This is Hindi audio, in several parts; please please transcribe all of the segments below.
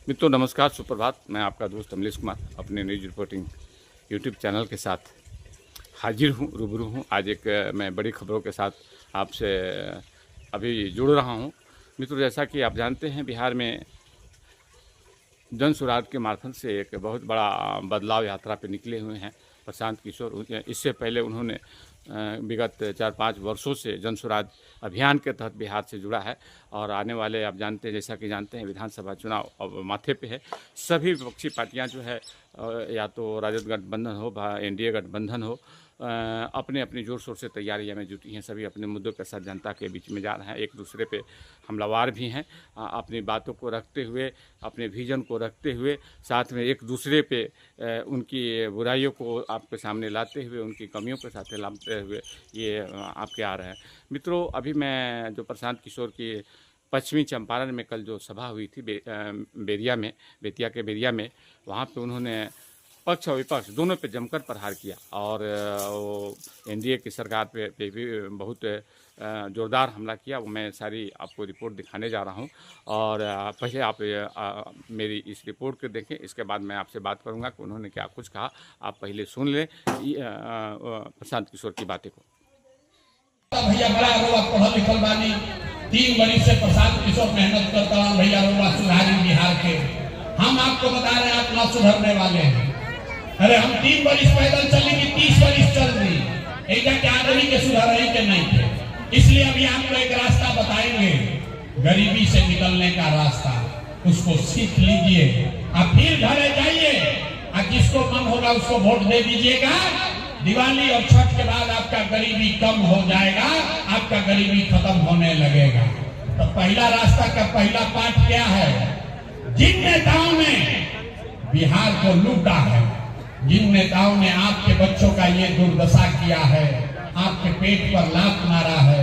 मित्रों नमस्कार, सुप्रभात। मैं आपका दोस्त अमलेश कुमार अपने न्यूज़ रिपोर्टिंग यूट्यूब चैनल के साथ हाजिर हूँ, रूबरू हूँ। आज एक मैं बड़ी खबरों के साथ आपसे अभी जुड़ रहा हूँ। मित्रों, जैसा कि आप जानते हैं, बिहार में जन सुराज के मार्फत से एक बहुत बड़ा बदलाव यात्रा पे निकले हुए हैं प्रशांत किशोर। इससे पहले उन्होंने विगत 4-5 वर्षों से जन सुराज अभियान के तहत बिहार से जुड़ा है और आने वाले आप जानते हैं, जैसा कि जानते हैं, विधानसभा चुनाव अब माथे पे है। सभी विपक्षी पार्टियां जो है, या तो राजद गठबंधन हो, एनडीए गठबंधन हो, अपने अपनी जोर शोर से तैयारियां में जुटी हैं। सभी अपने मुद्दों के साथ जनता के बीच में जा रहे हैं, एक दूसरे पे हमलावार भी हैं। अपनी बातों को रखते हुए, अपने विजन को रखते हुए, साथ में एक दूसरे पे उनकी बुराइयों को आपके सामने लाते हुए, उनकी कमियों के साथ लाते हुए ये आपके आ रहे हैं। मित्रों, अभी मैं जो प्रशांत किशोर की पश्चिमी चंपारण में कल जो सभा हुई थी बेतिया के बेरिया में, वहाँ पे उन्होंने पक्ष और विपक्ष दोनों पे जमकर प्रहार किया और एनडीए की सरकार पे भी बहुत जोरदार हमला किया। वो मैं सारी आपको रिपोर्ट दिखाने जा रहा हूँ और पहले आप मेरी इस रिपोर्ट को देखें, इसके बाद मैं आपसे बात करूँगा कि उन्होंने क्या कुछ कहा। आप पहले सुन लें प्रशांत किशोर की बातें को। भैया बड़ा रोवा पढ़ल लिखल बानी, 3 बरिस से प्रशांत किशोर मेहनत करता हूँ। भैया रोवा सुधारी बिहार के, हम आपको बता रहे हैं आप ना सुधरने वाले हैं। अरे हम 3 बरिस पैदल चली कि 30 बरिस चल रही, एक के आदमी के सुधर रही के नहीं थे। इसलिए अभी आपको एक रास्ता बताएंगे, गरीबी से निकलने का रास्ता, उसको सीख लीजिए। आप फिर घरे जाइए और जिसको मन होगा उसको वोट दे दीजिएगा। दिवाली और छठ के बाद आपका गरीबी कम हो जाएगा, आपका गरीबी खत्म होने लगेगा। तो पहला रास्ता का पहला पाठ क्या है? जिन नेताओं ने बिहार को लूटा है, जिन नेताओं ने आपके बच्चों का ये दुर्दशा किया है, आपके पेट पर लात मारा है,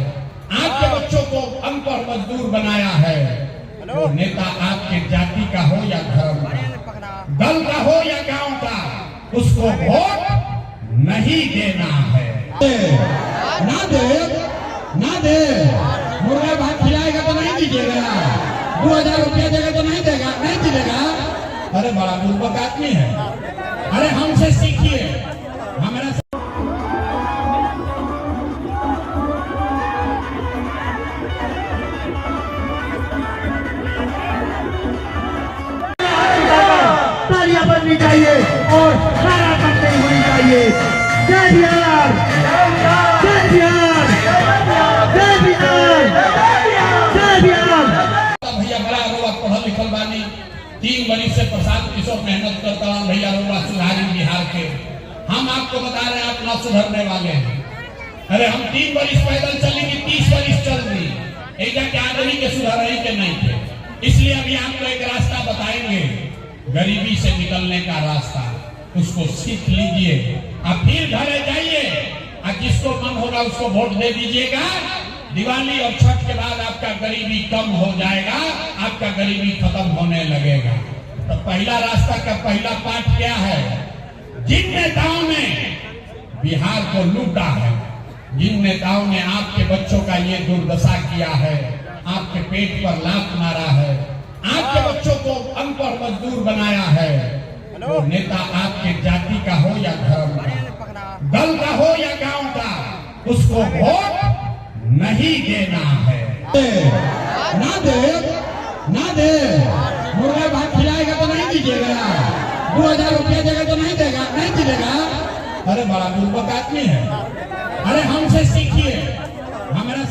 आपके बच्चों को अनपढ़ मजदूर बनाया है, वो नेता आपके जाति का हो या धर्म का, दल का हो या गांव का, उसको वोट नहीं देना है। ना दे मुर्गा भात खिलाएगा तो नहीं दीजिएगा, 2000 रुपया देगा तो नहीं देगा, नहीं दीजिएगा। अरे बड़ा बुर्बक आदमी है। अरे हमसे सीखिए, हमारा तालियां बननी चाहिए और नारा करते होनी चाहिए। जय बिहार, जय बिहार, जय बिहार, जय बिहार। भैया बड़ा रोवा पढ़ल लिखल बानी, 3 बरिस से प्रशांत किशोर मेहनत करता हूँ। भैया रोवा सुधारी बिहार के, हम आपको बता रहे हैं आप ना सुधरने वाले हैं। अरे हम 3 बरिस पैदल चली कि 30 बरिस चल रही, एक के आदमी के सुधर रही के नहीं थे। इसलिए अभी आपको एक रास्ता बताएंगे, गरीबी से निकलने का रास्ता, उसको सीख लीजिए। आप फिर घरे जाइए और जिसको मन होगा उसको वोट दे दीजिएगा। दिवाली और छठ के बाद आपका गरीबी कम हो जाएगा, आपका गरीबी खत्म होने लगेगा। तो पहला रास्ता का पहला पाठ क्या है? जिन नेताओं ने बिहार को लूटा है, जिन नेताओं ने आपके बच्चों का ये दुर्दशा किया है, आपके पेट पर लात मारा है, आपके बच्चों को अनपढ़ मजदूर बनाया है, वो नेता आपके जाति का हो या धर्म का, दल का हो या गांव का, उसको वोट नहीं देना है। ना दे मुर्गा भात खिलाएगा तो नहीं दीजिएगा, 2000 रुपया देगा तो नहीं देगा, नहीं दीजिएगा। अरे बड़ा बुर्बक आदमी है। अरे हमसे सीखिए, हमारा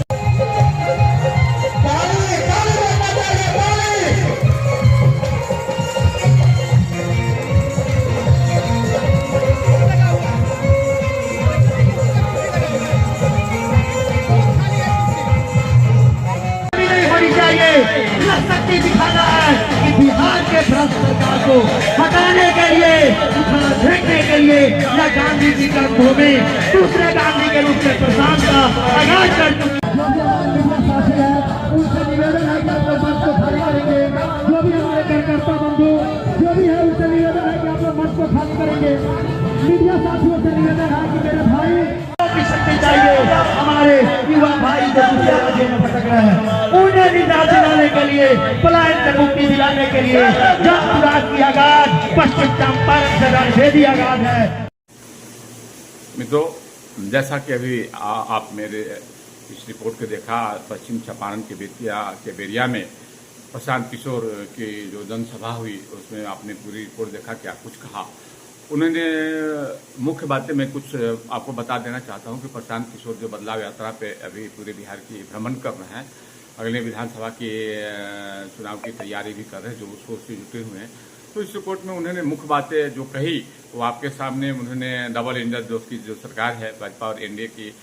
शक्ति दिखाना है कि बिहार के भ्रष्ट सरकार को हटाने के लिए, फेंकने के लिए या गांधी जी का भूमि दूसरे गांधी के रूप में प्रशांत का आगाज कर चुके। उनसे निवेदन है कि आप लोग मंच को खाली करेंगे। जो भी हमारे कार्यकर्ता बंधु जो भी है, उनसे निवेदन है कि आप लोग मंच को खाली करेंगे। मीडिया साथियों से निवेदन है कि मेरे भाई की शक्ति चाहिए, हमारे युवा भाई जो दूसरे राज्यों में भटक है। उन्हें निजात दिलाने के लिए, पलायन से मुक्ति दिलाने के लिए जनसुराज की आगाज पश्चिम चंपारण से रणभेदी आगाज है। मित्रों, जैसा कि अभी आप मेरे इस रिपोर्ट को देखा, पश्चिम चंपारण के बेरिया में प्रशांत किशोर की जो जनसभा हुई उसमें आपने पूरी रिपोर्ट देखा, क्या कुछ कहा उन्होंने। मुख्य बातें मैं कुछ आपको बता देना चाहता हूं कि प्रशांत किशोर जो बदलाव यात्रा पे अभी पूरे बिहार की भ्रमण कर रहे हैं, अगले विधानसभा के चुनाव की तैयारी भी कर रहे हैं, जो उस सोच से जुटे हुए हैं। तो इस रिपोर्ट में उन्होंने मुख्य बातें जो कही वो आपके सामने उन्होंने डबल इंजन जो सरकार है भाजपा और एनडीए की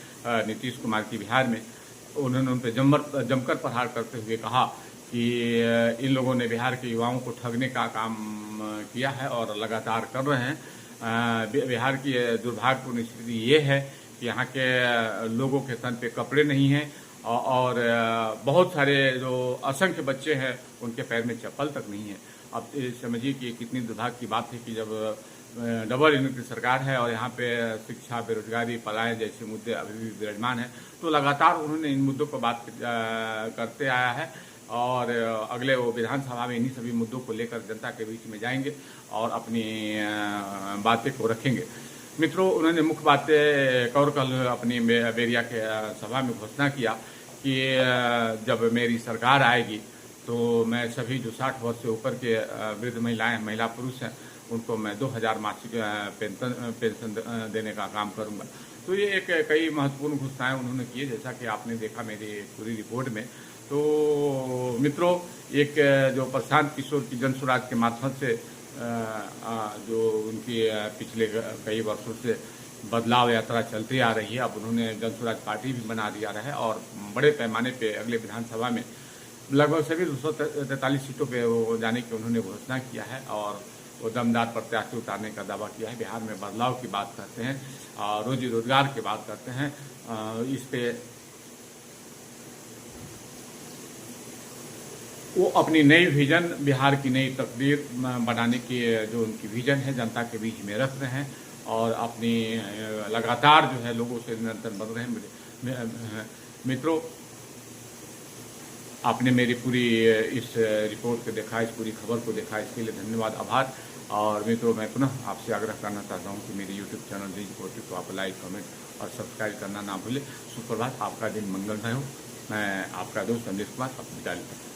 नीतीश कुमार की बिहार में, उन्होंने उन पर जमकर प्रहार करते हुए कहा कि इन लोगों ने बिहार के युवाओं को ठगने का काम किया है और लगातार कर रहे हैं। बिहार की दुर्भाग्यपूर्ण स्थिति ये है कि यहाँ के लोगों के तन पे कपड़े नहीं हैं और बहुत सारे जो असंख्य बच्चे हैं उनके पैर में चप्पल तक नहीं है। अब समझिए कि कितनी दुर्भाग्य की बात है कि जब डबल इंजन की सरकार है और यहाँ पे शिक्षा, बेरोजगारी, पलायन जैसे मुद्दे अभी भी विराजमान हैं, तो लगातार उन्होंने इन मुद्दों पर बात करते आया है और अगले वो विधानसभा में इन्हीं सभी मुद्दों को लेकर जनता के बीच में जाएंगे और अपनी बातें को रखेंगे। मित्रों, उन्होंने मुख्य बातें और कल अपनी बेरिया के सभा में घोषणा किया कि जब मेरी सरकार आएगी तो मैं सभी जो 60 वर्ष से ऊपर के वृद्ध महिला पुरुष हैं उनको मैं 2000 मासिक पेंशन देने का काम करूंगा। तो ये एक कई महत्वपूर्ण घोषणाएं उन्होंने की, जैसा कि आपने देखा मेरी पूरी रिपोर्ट में। तो मित्रों, एक जो प्रशांत किशोर की जनसुराज के माध्यम से जो उनकी पिछले कई वर्षों से बदलाव यात्रा चलती आ रही है, अब उन्होंने जनसुराज पार्टी भी बना दिया है और बड़े पैमाने पे अगले विधानसभा में लगभग सभी 243 सीटों पे वो जाने की उन्होंने घोषणा किया है और वो दमदार प्रत्याशी उतारने का दावा किया है। बिहार में बदलाव की बात करते हैं, रोजी रोजगार की बात करते हैं, इस पे वो अपनी नई विजन, बिहार की नई तकदीर बनाने की जो उनकी विजन है जनता के बीच में रख रहे हैं और अपनी लगातार जो है लोगों से निरंतर बन रहे हैं। मित्रों, आपने मेरी पूरी इस रिपोर्ट को देखा, इस पूरी खबर को देखा, इसके लिए धन्यवाद, आभार। और मित्रों, मैं पुनः आपसे आग्रह करना चाहता हूं कि मेरे यूट्यूब चैनल न्यूज रिपोर्टिंग को आप लाइक, कमेंट और सब्सक्राइब करना ना भूलें। सुप्रभात, आपका दिन मंगलमय हो। मैं आपका दोस्त संदेश कुमार, अपनी विदा लेता हूं।